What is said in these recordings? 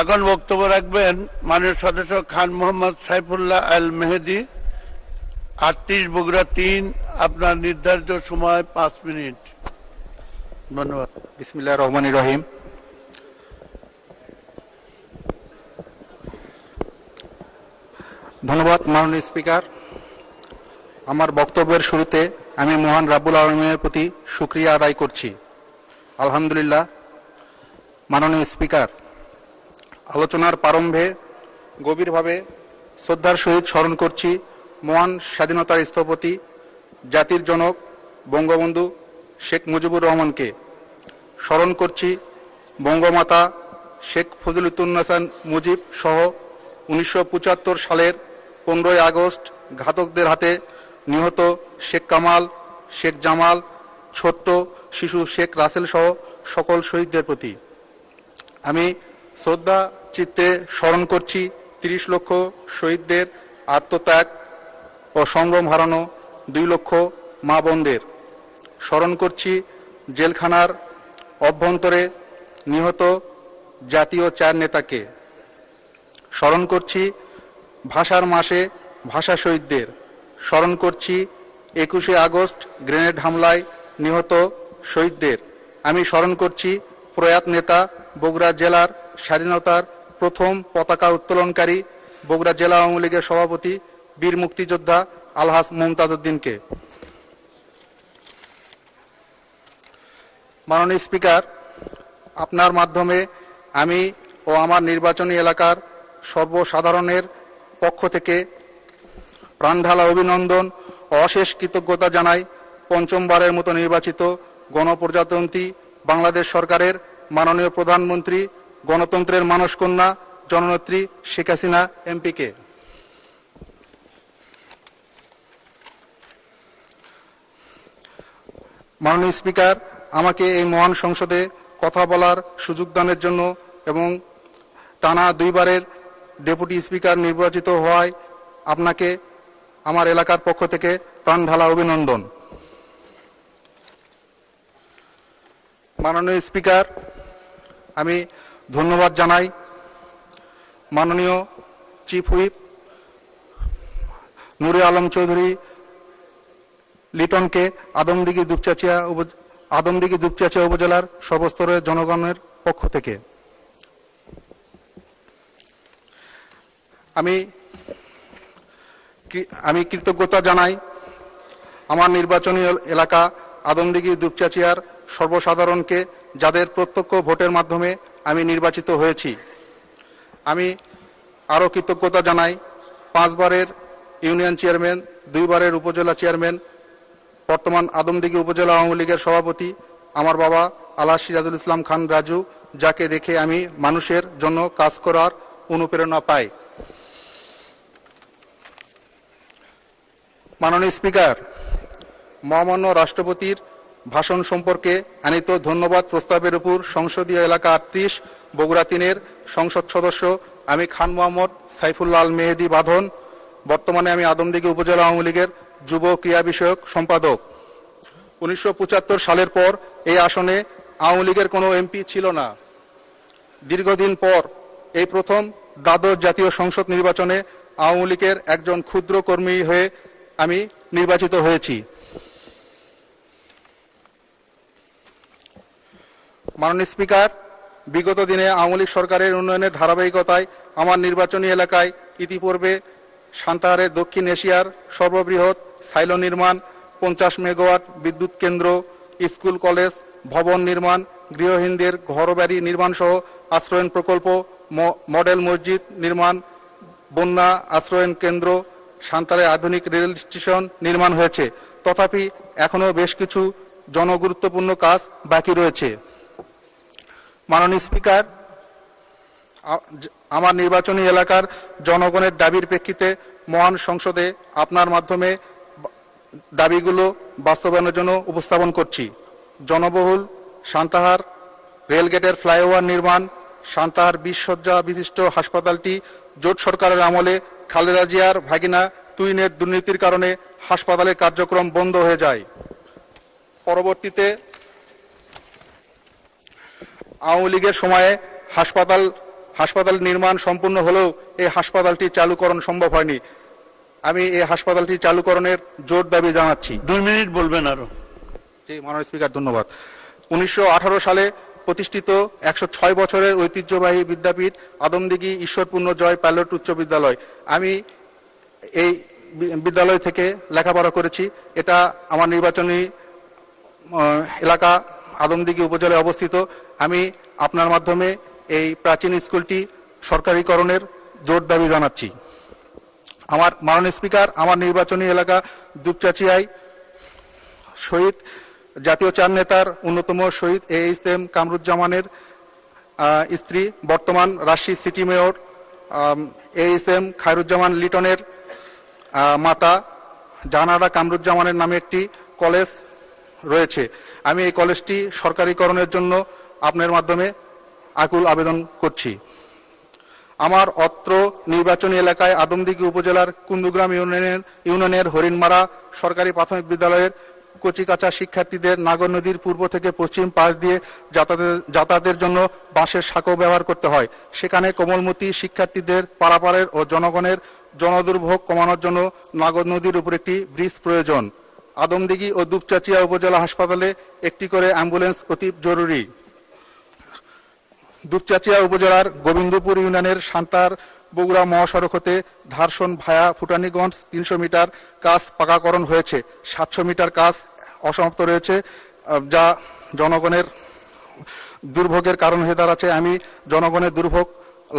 এখন বক্তব্য রাখবেন মাননীয় সদস্য খান মোহাম্মদ সাইফুল্লাহ আল মেহেদী, 38 বগুড়া 3। আপনার নির্ধারিত সময় 5 মিনিট। ধন্যবাদ। বিসমিল্লাহির রহমানির রহিম। ধন্যবাদ মাননীয় স্পিকার। আমার বক্তব্যের শুরুতে আমি মহান রাব্বুল আলামিনের প্রতি শুকরিয়া আদায় করছি। আলহামদুলিল্লাহ। মাননীয় স্পিকার, আলোচনার প্রারম্ভে গভীরভাবে শ্রদ্ধার সহিত স্মরণ করছি মহান স্বাধীনতার স্থপতি, জাতির জনক বঙ্গবন্ধু শেখ মুজিবুর রহমানকে। স্মরণ করছি বঙ্গমাতা শেখ ফজিলাতুন্নেসা মুজিব সহ 1975 সালের 15 আগস্ট ঘাতকদের হাতে নিহত শেখ কামাল, শেখ জামাল, ছোট্ট শিশু শেখ রাসেল সহ সকল শহীদদের প্রতি। আমি শ্রদ্ধা চিত্তে স্মরণ করছি 30 লক্ষ শহীদদের আত্মত্যাগ ও সংগ্রাম হারানো 2 লক্ষ মা বোনদের। স্মরণ করছি জেলখানার অভ্যন্তরে নিহত জাতীয় 4 নেতাকে। স্মরণ করছি ভাষার মাসে ভাষা শহীদদের। স্মরণ করছি 21শে আগস্ট গ্রেনেড হামলায় নিহত শহীদদের। আমি স্মরণ করছি প্রয়াত নেতা বগুড়া জেলার স্বাধীনতার প্রথম পতাকা উত্তোলনকারী বগুড়া জেলা আওয়ামী লীগের সভাপতি বীর মুক্তিযোদ্ধা আলহাজ মুমতাজ উদ্দিনকে। মাননীয় স্পিকার, আপনার মাধ্যমে আমি ও আমার নির্বাচনী এলাকার সর্বসাধারণের পক্ষ থেকে প্রাণঢালা অভিনন্দন ও অশেষ কৃতজ্ঞতা জানাই পঞ্চমবারের মতো নির্বাচিত গণপ্রজাতন্ত্রী বাংলাদেশ সরকারের মাননীয় প্রধানমন্ত্রী, গণতন্ত্রের মানসকন্যা জননেত্রী শেখ হাসিনা এমপিকে। মাননীয় স্পিকার, আমাকে এই মহান সংসদে কথা বলার সুযোগ দানের জন্য এবং টানা 2 বারের ডেপুটি স্পিকার নির্বাচিত হওয়ায় আপনাকে আমার এলাকার পক্ষ থেকে প্রাণঢালা অভিনন্দন। মাননীয় স্পিকার, আমি ধন্যবাদ জানাই মাননীয় চিফ হুইপ নুরে আলম চৌধুরী লিটনকে আদমদিঘি দুপচাচিয়া উপজেলার সর্বস্তরের জনগণের পক্ষ থেকে। আমি কৃতজ্ঞতা জানাই আমার নির্বাচনী এলাকা আদমদিঘি দুপচাচিয়ার সর্বসাধারণকে, যাদের প্রত্যক্ষ ভোটের মাধ্যমে আমি নির্বাচিত হয়েছি। আমি আরও কৃতজ্ঞতা জানাই 5 বারের ইউনিয়ন চেয়ারম্যান, 2 বারের উপজেলা চেয়ারম্যান, বর্তমান আদমদিঘি উপজেলা আওয়ামী লীগের সভাপতি আমার বাবা আলহাজ সিরাজুল ইসলাম খান রাজু, যাকে দেখে আমি মানুষের জন্য কাজ করার অনুপ্রেরণা পাই। মাননীয় স্পিকার, মহামান্য রাষ্ট্রপতির ভাষণ সম্পর্কে আনিত ধন্যবাদ প্রস্তাবের উপর সংসদীয় এলাকা 38 বগুড়া 3-এর সংসদ সদস্য আমি খান মোহাম্মদ সাইফুল্লাহ আল মেহেদী বাঁধন। বর্তমানে আমি আদমদিঘি উপজেলা আওয়ামী লীগের যুব ক্রীড়া বিষয়ক সম্পাদক। 1975 সালের পর এই আসনে আওয়ামী লীগের কোনো এমপি ছিল না। দীর্ঘদিন পর এই প্রথম দ্বাদশ জাতীয় সংসদ নির্বাচনে আওয়ামী লীগের একজন ক্ষুদ্র কর্মী হয়ে আমি নির্বাচিত হয়েছি। মাননীয় স্পিকার, বিগত দিনে আওয়ামী লীগ সরকারের উন্নয়নের ধারাবাহিকতায় আমার নির্বাচনী এলাকায় ইতিপূর্বে সান্তাহারের দক্ষিণ এশিয়ার সর্ববৃহৎ সাইলো নির্মাণ, 50 মেগাওয়াট বিদ্যুৎ কেন্দ্র, স্কুল কলেজ ভবন নির্মাণ, গৃহহীনদের ঘরবাড়ি নির্মাণ সহ আশ্রয়ন প্রকল্প, মডেল মসজিদ নির্মাণ, বন্যা আশ্রয়ন কেন্দ্র, সান্তাহারে আধুনিক রেল স্টেশন নির্মাণ হয়েছে। তথাপি এখনও বেশ কিছু জনগুরুত্বপূর্ণ কাজ বাকি রয়েছে। মাননীয় স্পিকার, আমার নির্বাচনী এলাকার জনগণের দাবির প্রেক্ষিতে মহান সংসদে আপনার মাধ্যমে দাবিগুলো বাস্তবায়নের জন্য উপস্থাপন করছি। জনবহুল সান্তাহার রেলগেটের ফ্লাইওভার নির্মাণ, সান্তাহার 20 শয্যা বিশিষ্ট হাসপাতালটি জোট সরকারের আমলে খালেদা জিয়ার ভাগিনা তুহিনের দুর্নীতির কারণে হাসপাতালের কার্যক্রম বন্ধ হয়ে যায়। পরবর্তীতে আওয়ামী লীগের সময়ে হাসপাতাল নির্মাণ সম্পূর্ণ হলেও এই হাসপাতালটি চালুকরণ সম্ভব হয়নি। আমি এই হাসপাতালটি চালুকরণের জোর দাবি জানাচ্ছি। 2 মিনিট বলবেন আরো। জি মাননীয় স্পিকার, ধন্যবাদ। 1918 সালে প্রতিষ্ঠিত 106 বছরের ঐতিহ্যবাহী বিদ্যাপীঠ আদমদিঘি ঈশ্বরপূর্ণ জয় পাইলট উচ্চ বিদ্যালয়, আমি এই বিদ্যালয় থেকে লেখাপড়া করেছি। এটা আমার নির্বাচনী এলাকা আদমদিঘি উপজেলায় অবস্থিত। আমি আপনার মাধ্যমে এই প্রাচীন স্কুলটি সরকারিকরণের জোর দাবি জানাচ্ছি। আমার মাননীয় স্পিকার, আমার নির্বাচনী এলাকা দুপচাচিয়ায় শহীদ জাতীয় চার নেতার অন্যতম শহীদ AHM কামরুজ্জামানের স্ত্রী, বর্তমান Rajshahi city mayor AHM Khairuzzaman লিটনের মাতা জাহানারা কামরুজ্জামানের নামে একটি কলেজ রয়েছে। আমি এই কলেজটি সরকারিকরণের জন্য আপনার মাধ্যমে আকুল আবেদন করছি। আমার অত্র নির্বাচনী এলাকায় আদমদিঘি উপজেলার কুন্দুগ্রাম ইউনিয়নের হরিণমারা সরকারি প্রাথমিক বিদ্যালয়ের কচিকাঁচা শিক্ষার্থীদের নাগর নদীর পূর্ব থেকে পশ্চিম পাশ দিয়ে যাতায়াতের জন্য বাঁশের সাঁকো ব্যবহার করতে হয়। সেখানে কোমলমতি শিক্ষার্থীদের পারাপারের ও জনগণের জনদুর্ভোগ কমানোর জন্য নাগর নদীর উপর একটি ব্রিজ প্রয়োজন। আদমদিঘি ও দুপচাচিয়া উপজেলা হাসপাতালে একটি করে অ্যাম্বুলেন্স অতি জরুরি। দুপচাচিয়া উপজেলার গোবিন্দপুর ইউনিয়নের সান্তার বগুড়া মহাসড়ক হতে ধারসন ভায়া ফুটানীগঞ্জ 300 মিটার কাজ পাকাকরণ হয়েছে। 700 মিটার কাজ অসমাপ্ত রয়েছে, যা জনগণের দুর্ভোগের কারণ হয়ে দাঁড়াচ্ছে। আমি জনগণের দুর্ভোগ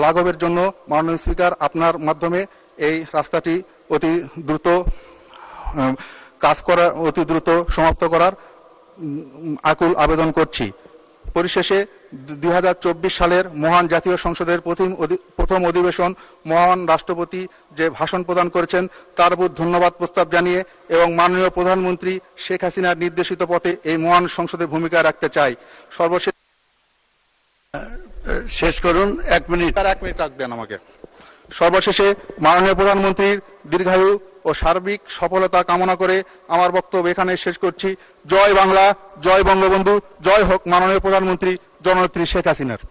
লাঘবের জন্য মাননীয় স্পিকার আপনার মাধ্যমে এই রাস্তাটি অতি দ্রুত সমাপ্ত করার আকুল আবেদন করছি। পরিশেষে 2024 সালের মহান জাতীয় সংসদের প্রথম অধিবেশন মহান রাষ্ট্রপতি যে ভাষণ প্রদান করেছেন তার উপর ধন্যবাদ প্রস্তাব জানিয়ে এবং মাননীয় প্রধানমন্ত্রী শেখ হাসিনার নির্দেশিত পথে এই মহান সংসদে ভূমিকা রাখতে চাই। সর্বশেষ শেষ করুন, 1 মিনিট। 1 মিনিট রাখবেন আমাকে। সর্বশেষে মাননীয় প্রধানমন্ত্রীর দীর্ঘায়ু ও সার্বিক সফলতা কামনা করে আমার বক্তব্য এখানে শেষ করছি। জয় বাংলা, জয় বঙ্গবন্ধু, জয় হোক মাননীয় প্রধানমন্ত্রী জননেত্রী শেখ হাসিনার।